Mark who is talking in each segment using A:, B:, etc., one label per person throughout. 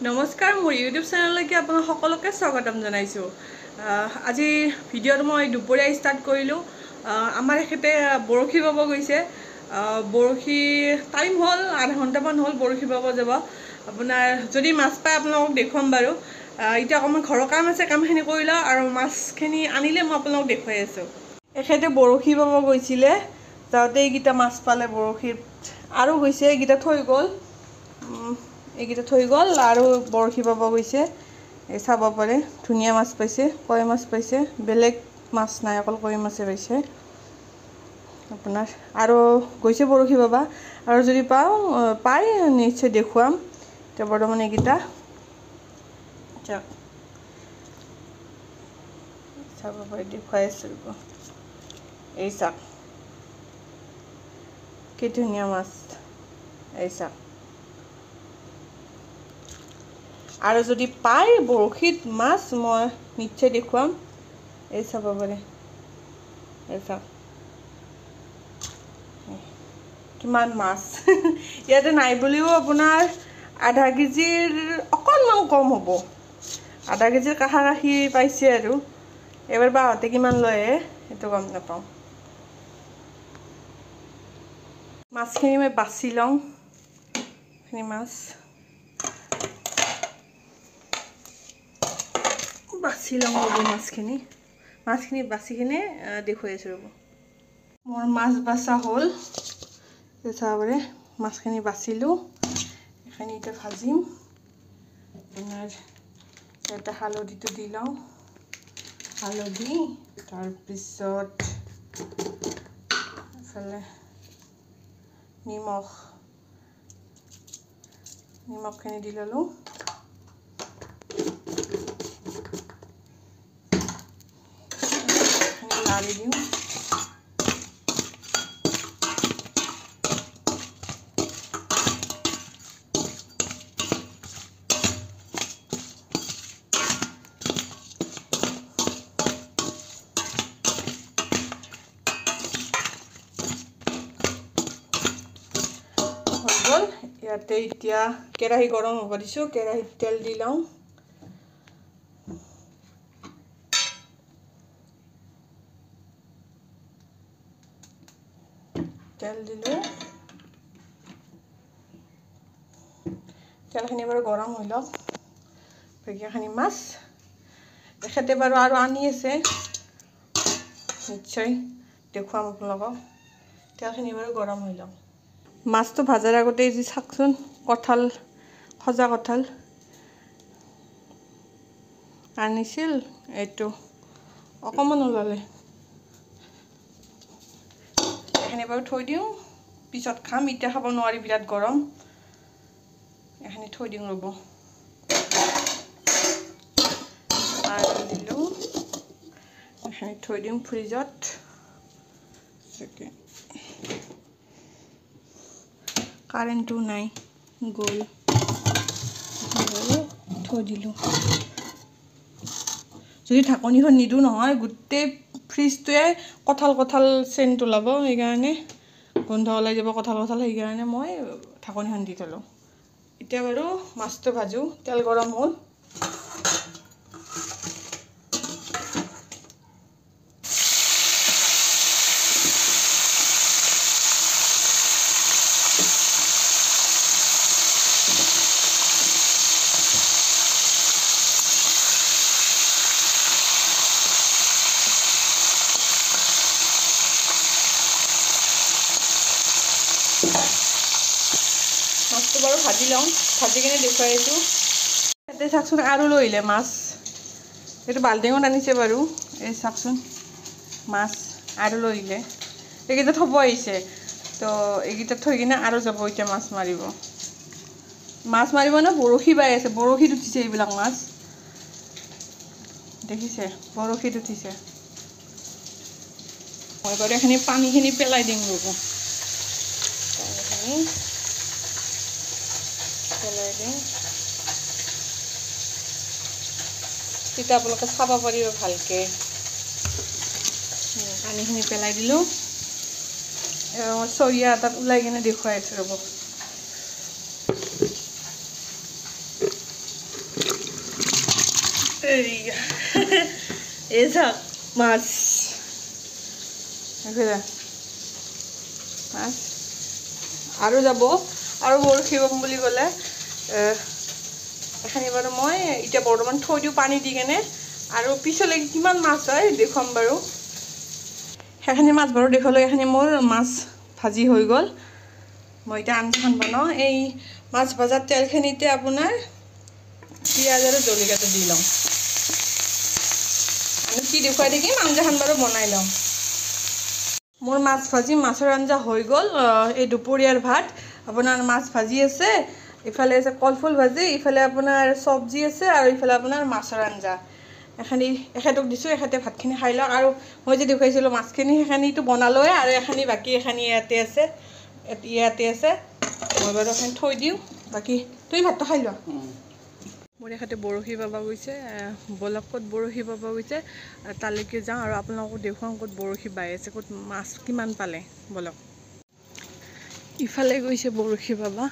A: নমস্কাৰ মোৰ ইউটিউব চেনেললৈকে আপোনাক সকলোকে স্বাগতম জনাইছো। আজি ভিডিঅ'টো মই দুপৰীয়া ষ্টাৰ্ট কৰিলো। আমাৰ এখেতে বৰশী বাব গৈছে। বৰশী টাইম হ'ল আধা ঘণ্টামান হ'ল বৰশী বাব যাব। আপোনাৰ যদি মাছ পায় আপোনালোকক দেখুৱাম বাৰু। এতিয়া অকণমান ঘৰৰ কাম আছে, কামখিনি কৰি লওঁ আৰু মাছখিনি আনিলে মই আপোনালোকক দেখুৱাই আছোঁ। এখেতে বৰশী বাব গৈছিলে, যাওঁতে এইকেইটা মাছ পালে বৰশীত আৰু গৈছে, এইকেইটা থৈ গ'ল। এইকেইটা থৈ গ'ল আৰু বৰশী বাব গৈছে। এই চাব পাৰে ধুনীয়া মাছ পাইছে, কই মাছ পাইছে, বেলেগ মাছ নাই, অকল কই মাছে পাইছে আপোনাৰ। আৰু গৈছে বৰশী বাবা, আৰু যদি পাই নিশ্চয় দেখুৱাম। এতিয়া বৰ্তমান এইকেইটা চাব পাৰে, দেখুৱাই আছোঁ। এই চাওক কি ধুনীয়া মাছ, এই চাওক। আৰু যদি পাই বৰশীত মাছ মই নিশ্চয় দেখুৱাম। এই চাব পাৰে, এই চাওক কিমান মাছ। ইয়াতে নাই বুলিও আপোনাৰ আধা কেজিৰ অকণমান কম হ'ব, আধা কেজিৰ কাষাকাষি পাইছে আৰু। এবাৰ বাহঁতে কিমান লয় সেইটো গম নাপাওঁ। মাছখিনি মই বাছি লওঁ, এইখিনি মাছ বাছি লওঁ ৰ'ব। মাছখিনি বাছি কিনে দেখুৱাই আছোঁ ৰ'ব। মোৰ মাছ বাছা হ'ল, চাবৰে মাছখিনি বাচিলোঁ। এইখিনি এতিয়া ভাজিম। আপোনাৰ ইয়াতে হালধিটো দি লওঁ, হালধি, তাৰপিছত এইফালে নিমখখিনি দি ল'লোঁ। লাৰি দিওঁ। হৈ গ'ল। ইয়াতে এতিয়া কেৰাহী গৰম হ'ব দিছোঁ, কেৰাহীত তেল দি লওঁ। তেল দিলোঁ, তেলখিনি বাৰু গৰম হৈ লওক। ভেকীয়াখিনি মাছ এখেতে বাৰু আৰু আনি আছে, নিশ্চয় দেখুৱাম আপোনালোকক। তেলখিনি বাৰু গৰম হৈ লওক। মাছটো ভাজাৰ আগতে যি চাওকচোন, কঁঠাল, সজা কঁঠাল আনিছিল, এইটো অকণমান ওলালে। এইখিনি বাৰু থৈ দিওঁ, পিছত খাম, এতিয়া খাব নোৱাৰি, বিৰাট গৰম। এইখিনি থৈ দিওঁ ৰ'ব। আৰু দিলোঁ, এইখিনি থৈ দিওঁ ফ্ৰিজত। কাৰেণ্টটো নাই, গ'ল, থৈ দিলোঁ। যদি ঢাকনিখন নিদিওঁ নহয়, গোটেই ফ্ৰিজটোৱে কঁঠাল চেণ্ট ওলাব, সেইকাৰণে গোন্ধ ওলাই যাব কঁঠাল, সেইকাৰণে মই ঢাকনিখন দি থলোঁ। এতিয়া বাৰু মাছটো ভাজোঁ, তেল গৰম হ'ল। মাছটো বাৰু ভাজি লওঁ, ভাজি কিনে দেখুৱাই আছোঁ। ইয়াতে চাওকচোন আৰু লৈ আহিলে মাছ, এইটো বাল্টিঙত আনিছে বাৰু। এই চাওকচোন মাছ আৰু লৈ আহিলে, এইকেইটা থ'ব আহিছে, তো এইকেইটা থৈ কিনে আৰু যাব এতিয়া মাছ মাৰিব ন। বৰশী বাই আছে, বৰশীত উঠিছে এইবিলাক মাছ, দেখিছে, বৰশীত উঠিছে। মই বাৰু এইখিনি পানীখিনি পেলাই দিম ৰ'ব, পানীখিনি পেলাই দিওঁ, তেতিয়া আপোনালোকে চাব পাৰিব ভালকৈ। পানীখিনি পেলাই দিলোঁ, চৰিয়া এটাত ওলাই কিনে দেখুৱাই আছোঁ ৰ'ব। এই চাওক মাছ মাছ আৰু যাব আৰু বৰশী বাম বুলি ক'লে এখানি বাৰু মই এতিয়া বৰ্তমান থৈ দিওঁ পানী দি কেনে আৰু পিছলৈ কিমান মাছ হয় দেখুৱাম বাৰু সেইখিনি মাছ বাৰু দেখুৱালৈ এখানি মোৰ মাছ ভাজি হৈ গ'ল মই এতিয়া আঞ্জাখন বনাওঁ এই মাছ ভজাৰ তেলখিনিতে আপোনাৰ পিঁয়াজ আৰু জলকীয়াটো দি লওঁ আমি কি দেখুৱাই থাকিম আঞ্জাখন বাৰু বনাই লওঁ মোৰ মাছ ভাজি মাছৰ আঞ্জা হৈ গ'ল এই দুপৰীয়াৰ ভাত আপোনাৰ মাছ ভাজি আছে ইফালে আছে কলফুল ভাজি ইফালে আপোনাৰ চব্জি আছে আৰু ইফালে আপোনাৰ মাছৰ আঞ্জা এখানি এখেতক দিছোঁ এখেতে ভাতখিনি খাই লওক আৰু মই যে দেখুৱাইছিলোঁ মাছখিনি সেইখিনিটো বনালোৱে আৰু এখানি বাকী এখানি ইয়াতে আছে মই বাৰু এখানি থৈ দিওঁ বাকী তুমি ভাতটো খাই লোৱা মোৰ এখেতে বৰশী বাব গৈছে বলক ক'ত বৰশী বাব গৈছে তালৈকে যাওঁ আৰু আপোনালোকক দেখুৱাওঁ ক'ত বৰশী বাই আছে ক'ত মাছ কিমান পালে বলক ইফালে গৈছে বৰশী বাবা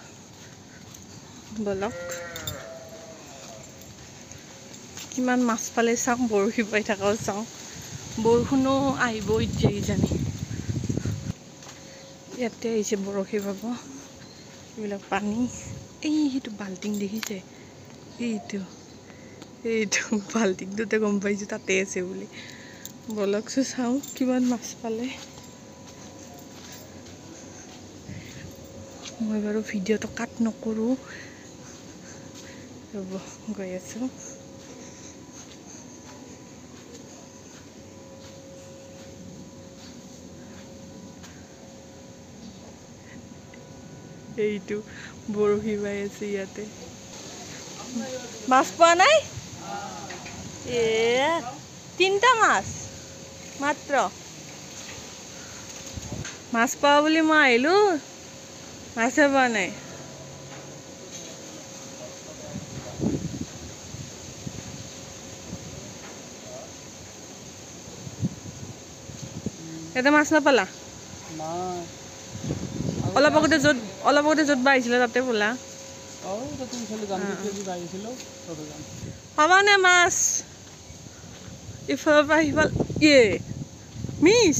A: বলক কিমান মাছ পালে চাওঁ বৰশী বাই থকাও চাওঁ বৰষুণো আহিব এতিয়া কিজানি ইয়াতে আহিছে বৰশী বাব এইবিলাক পানী এই সেইটো বাল্টিং দেখিছে এইটো বাল্টিংটোতে গম পাইছোঁ তাতে আছে বুলি বলকচোন চাওঁ কিমান মাছ পালে মই বাৰু ভিডিঅ'টো কাট নকৰোঁ ৰ'ব গৈ আছোঁ এইটো বৰশী বাই আছে ইয়াতে মাছ পোৱা নাই তিনিটা মাছ মাত্ৰ মাছ পোৱা বুলি মই আহিলোঁ মাছে পোৱা নাই ইয়াতে মাছ নাপালা অলপ আগতে য'ত বাঢ়িছিলে তাতে বোলা পাবানে মাছ ইফালৰ পৰা সিফাল মিছ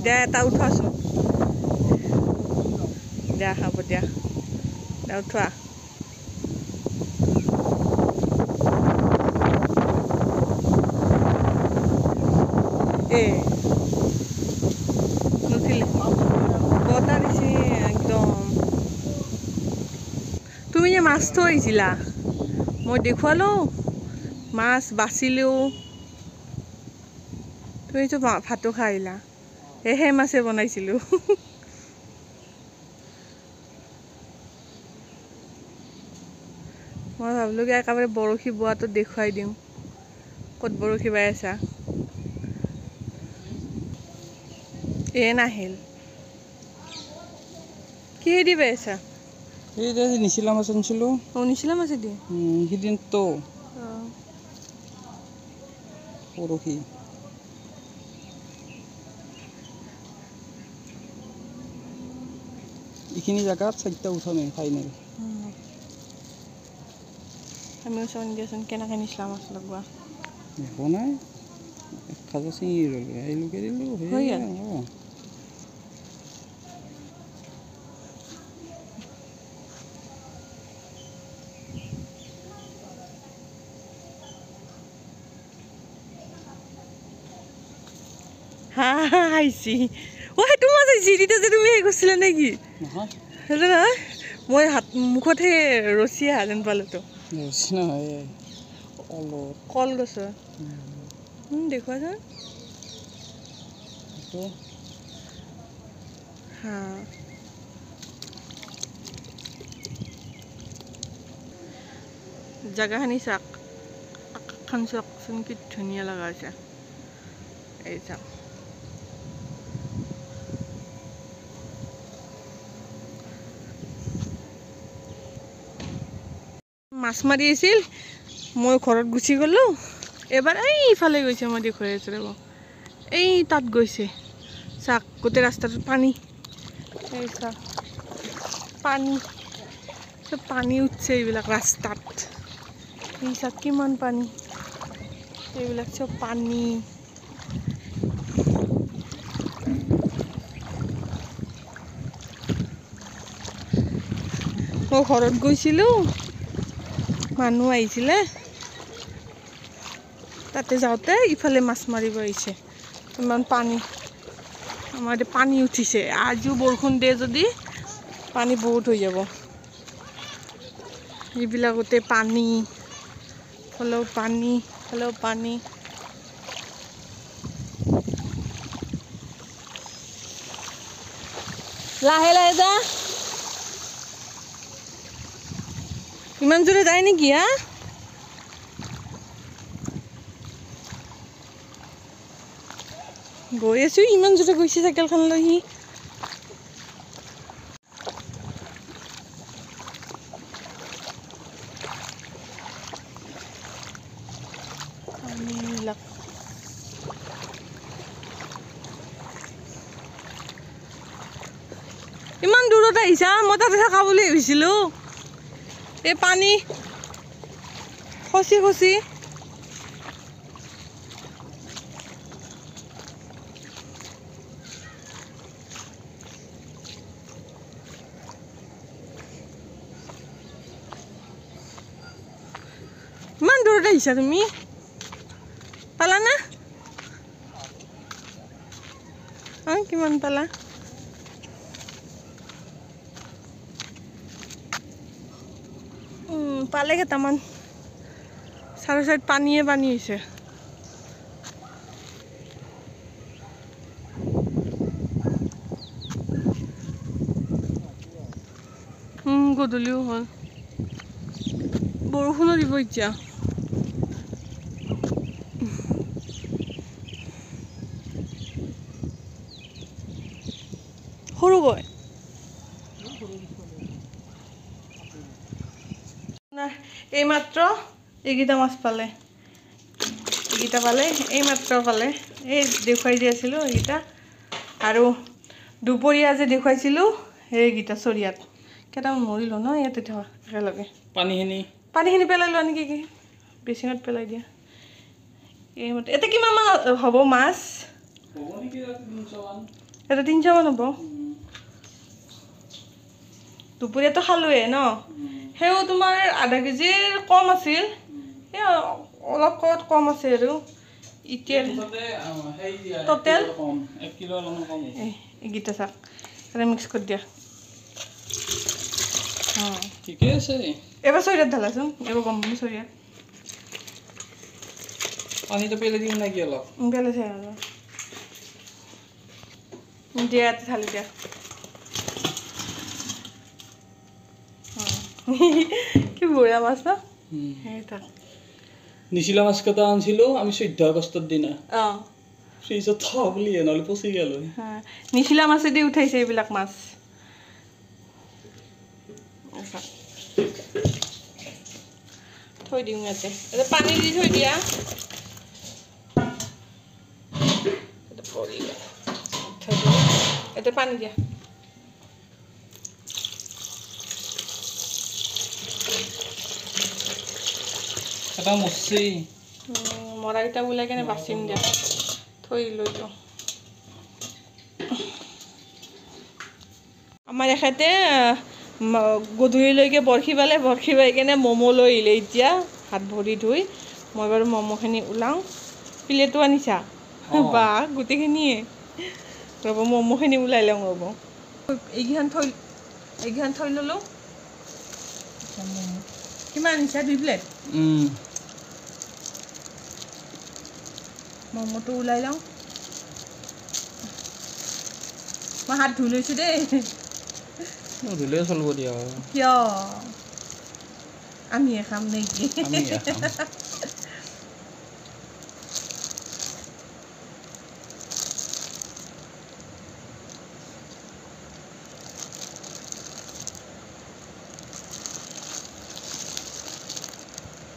A: দিয়া এটা উঠোৱাচোন দিয়া হ'ব দিয়া উঠোৱা নুঠিলে বতা দিছে একদম তুমি যে মাছটো আহিছিলা মই দেখুৱালোঁ মাছ বাচিলেও তুমিতো ভাতো খাই আহিলা সেই মাছে বনাইছিলোঁ মই ভাবিলোঁ কি একেবাৰে বৰশী বোৱাটো দেখুৱাই দিওঁ ক'ত বৰশী বাই আছা নাহিল কিহেদি বাই আছা
B: নিচিলা মাছ আনিছিলোঁ
A: নিচিলা মাছে দি
B: সিদিনতো বৰশী এইখিনি জেগাত 4টা উঠামে ফাইনেল
A: আমিও চাওঁ দিয়াচোন কেনেকৈ নিচিলা মাছ লগোৱা
B: একো নাই খাজা চিঙি ৰ'লো আহিলোকে দিলোঁ
A: আহিছি সেইটো মাছ আহিছি তেতিয়া যে তুমি হেৰি কৰিছিলা নেকি সেইটো নহয় মই মুখত সেই ৰছী আহা যেন পালোঁতো কলগছৰ দেখুৱাচোন জেগাখিনি চাওক আকাশখন চাওকচোন কি ধুনীয়া লগা হৈছে এই চাওক মাছ মাৰি আছিল মই ঘৰত গুচি গ'লোঁ এবাৰ এইফালে গৈছে মই দেখুৱাই আছোঁ ৰ'ব এই তাত গৈছে চাওক গোটেই ৰাস্তাটোত পানী এই চাওক পানী চব পানী উঠছে এইবিলাক ৰাস্তাত এই চাওক কিমান পানী এইবিলাক চব পানী মই ঘৰত গৈছিলোঁ মানুহ আহিছিলে তাতে যাওঁতে ইফালে মাছ মাৰিব আহিছে ইমান পানী আমাৰ এতিয়া পানী উঠিছে আজিও বৰষুণ দিয়ে যদি পানী বহুত হৈ যাব এইবিলাকতে পানী হ'লেও পানী লাহে লাহে যা ইমান জোৰে যায় নেকি হা গৈ আছো ইমান জোৰে গৈছে চাইকেলখন লৈ সি ইমান দূৰত আহিছা মই তাতে থকা বুলি ভাবিছিলোঁ এই পানী খচি খচি ইমান দূৰত আহিছা তুমি পালা না কিমান পালা পালে কেইটামান চাৰে চাইড পানীয়ে পানী হৈছে গধূলিও হ'ল বৰষুণো দিব এতিয়া সৰুকৈ এইমাত্ৰ এইকেইটা মাছ পালে এইমাত্ৰ পালে এই দেখুৱাই দি আছিলোঁ এইকেইটা আৰু দুপৰীয়া যে দেখুৱাইছিলোঁ সেইকেইটা চৰিয়াত কেইটামান মৰিলোঁ ন ইয়াতে থকা একেলগে পানীখিনি পেলাই লোৱা নেকি কি বেচিনত পেলাই দিয়া এইমতে এতিয়া কিমান মান হ'ব মাছ এটা 300 মান হ'ব দুপৰীয়াটো খালোৱে ন সেও তোমাৰ আধা কেজিৰ কম আছিল এই অলপ কম আছে আৰু এতিয়া টোটেল 1 কিলো এইকেইটা চাক এটা মিক্স কৰি দিয়া
B: ঠিকে আছে
A: এবাৰ চৰিয়াত ঢালাচোন এবাৰ গম পাম চৰিয়াত
B: পানীটো পেলাই দিম নেকি অলপ
A: পেলাইছে অলপ দিয়া ইয়াতে ঢালি দিয়া কি বঢ়িয়া মাছ ন
B: নিচিলা মাছ কেইটা আনিছিলোঁ আমি 14 আগষ্টৰ দিনা ফ্ৰিজত থোৱা বুলি নহ'লে পচি গ'ল
A: নিচিলা মাছেদি উঠাইছে এইবিলাক মাছ থৈ দিওঁ ইয়াতে এতিয়া পানী দি থৈ দিয়া এতিয়া পানী দিয়া
B: এটা মচি
A: মৰাকেইটা ওলাই কেনে বাচিম দিয়া থৈ লৈ যাওঁ আমাৰ এখেতে গধূলিলৈকে বৰশী বাই কেনে ম'ম' লৈ আহিলে এতিয়া হাত ভৰি ধুই মই বাৰু ম'ম'খিনি ওলাওঁ প্লেটো আনিছা বা গোটেইখিনিয়ে ৰ'ব ম'ম'খিনি ওলাই লওঁ ৰ'ব এইকেইখন থৈ ল'লোঁ কিমান আনিছা 2 প্লেট ম'ম'টো ওলাই লওঁ মই হাত ধুই লৈছোঁ দেই
B: ধুলে চলিব দিয়া
A: কিয় আমিয়ে খাম নেকি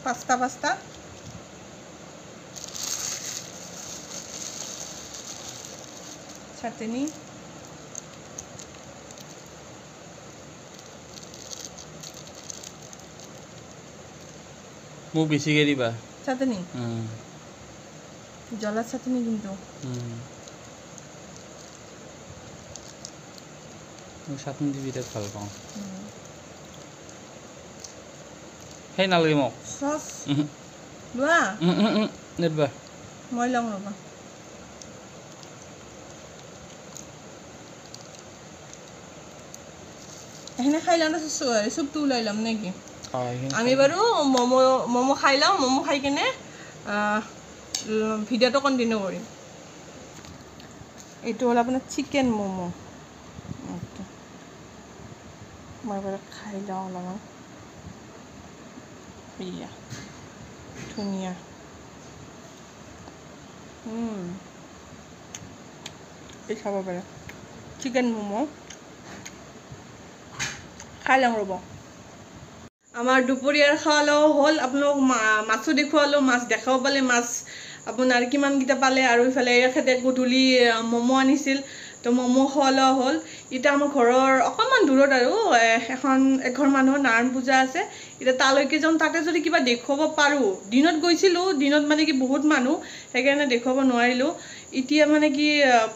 A: পাঁচটা চাটনি
B: মোক বেছিকৈ দিবা
A: চাটনি জ্বলা চাটনি কিন্তু
B: মই চাটনি দি বিৰাট ভাল পাওঁ সেই নালাগে মোক
A: চচ লোৱা
B: নেদবা
A: মই লওঁ ৰ'বা এখানে খাই লওঁ চুপটো ওলাই ল'ম নেকি আমি বাৰু ম'ম' খাই লওঁ ম'ম' খাই কিনে ভিডিঅ'টো কণ্টিনিউ কৰিম এইটো হ'ল আপোনাৰ চিকেন ম'ম' মই বাৰু খাই লওঁ অলপমান এয়া ধুনীয়া এই খাব পাৰে চিকেন ম'ম' খাই লওঁ ৰ'ব আমাৰ দুপৰীয়াৰ খোৱালেও হ'ল আপোনালোক মাছো দেখুৱালোঁ মাছ দেখাব পালে মাছ আপোনাৰ কিমানকেইটা পালে আৰু ইফালে এখেতে গধূলি ম'ম' আনিছিল তো ম'ম' খোৱালেও হ'ল এতিয়া আমাৰ ঘৰৰ অকণমান দূৰত আৰু এঘৰ মানুহৰ নাৰায়ণ পূজা আছে এতিয়া তালৈকে যাওঁ তাতে যদি কিবা দেখুৱাব পাৰোঁ দিনত গৈছিলোঁ দিনত মানে কি বহুত মানুহ সেইকাৰণে দেখুৱাব নোৱাৰিলোঁ এতিয়া মানে কি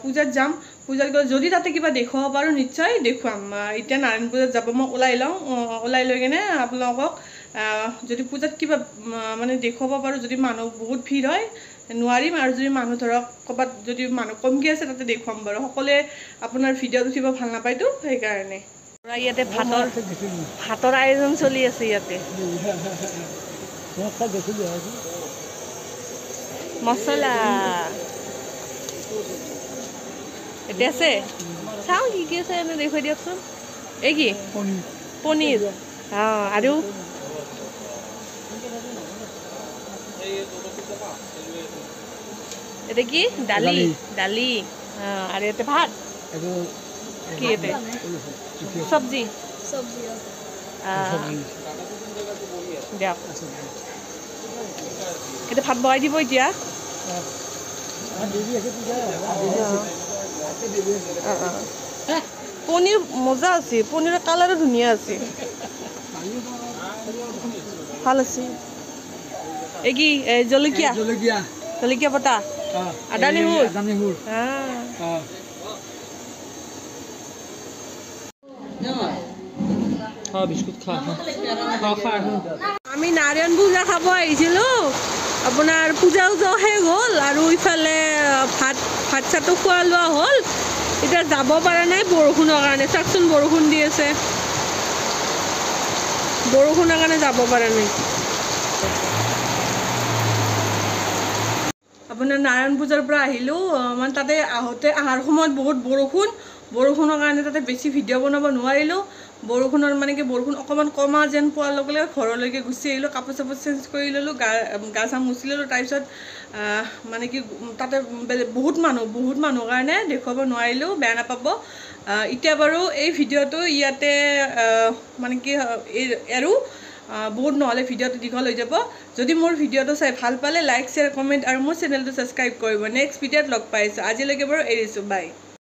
A: পূজাত যাম পূজাত গৈ যদি তাতে কিবা দেখুৱাব পাৰোঁ নিশ্চয় দেখুৱাম এতিয়া নাৰায়ণ পূজাত যাব মই ওলাই লওঁ ওলাই লৈ কিনে আপোনালোকক যদি পূজাত কিবা মানে দেখুৱাব পাৰোঁ যদি মানুহ বহুত ভিৰ হয় নোৱাৰিম আৰু যদি মানুহ ধৰক ক'ৰবাত যদি মানুহ কমকৈ আছে তাতে দেখুৱাম বাৰু সকলোৱে আপোনাৰ ভিডিঅ'ত উঠিব ভাল নাপায়তো সেইকাৰণে ইয়াতে ভাতৰ আয়োজন চলি আছে ইয়াতে মছলা এতিয়া আছে চাওঁ কি আছে এনে দেখুৱাই দিয়কচোন এই কি পনীৰ আৰু এটা কি দালি দালি আৰু এটা ভাত কি এটা চব্জি দিয়ক এতিয়া ভাত বহাই দিব এতিয়া পনীৰ মজা আছে পনীৰৰ কালাৰো ধুনীয়া আছে ভাল আছে এই কি জলকীয়া জলকীয়া পতা আদা নহৰু আমি নাৰায়ণ পূজা খাব আহিছিলোঁ আপোনাৰ পূজাও শেষ হ'ল আৰু ইফালে ভাত চাতো খোৱা লোৱা হ'ল এতিয়া যাব পৰা নাই বৰষুণৰ কাৰণে চাওকচোন বৰষুণ দি আছে বৰষুণৰ কাৰণে যাব পৰা নাই আপোনাৰ নাৰায়ণ পূজাৰ পৰা আহিলোঁ মানে তাতে অহাৰ সময়ত বহুত বৰষুণৰ কাৰণে তাতে বেছি ভিডিঅ' বনাব নোৱাৰিলোঁ বৰষুণৰ মানে কি বৰষুণ অকণমান কমা যেন পোৱাৰ লগে লগে ঘৰলৈকে গুচি আহিলোঁ কাপোৰ চাপোৰ চেঞ্জ কৰি ল'লোঁ গা চা মুচি ল'লোঁ তাৰপিছত মানে কি তাতে বহুত মানুহ কাৰণে দেখুৱাব নোৱাৰিলোঁ বেয়া নাপাব এতিয়া বাৰু এই ভিডিঅ'টো ইয়াতে মানে কি আৰু বহুত নহ'লে ভিডিঅ'টো দীঘল হৈ যাব যদি মোৰ ভিডিঅ'টো চাই ভাল পালে লাইক শ্বেয়াৰ কমেণ্ট আৰু মোৰ চেনেলটো ছাবস্ক্ৰাইব কৰিব নেক্সট ভিডিঅ'ত লগ পাইছোঁ আজিলৈকে বাৰু এৰিছোঁ বাই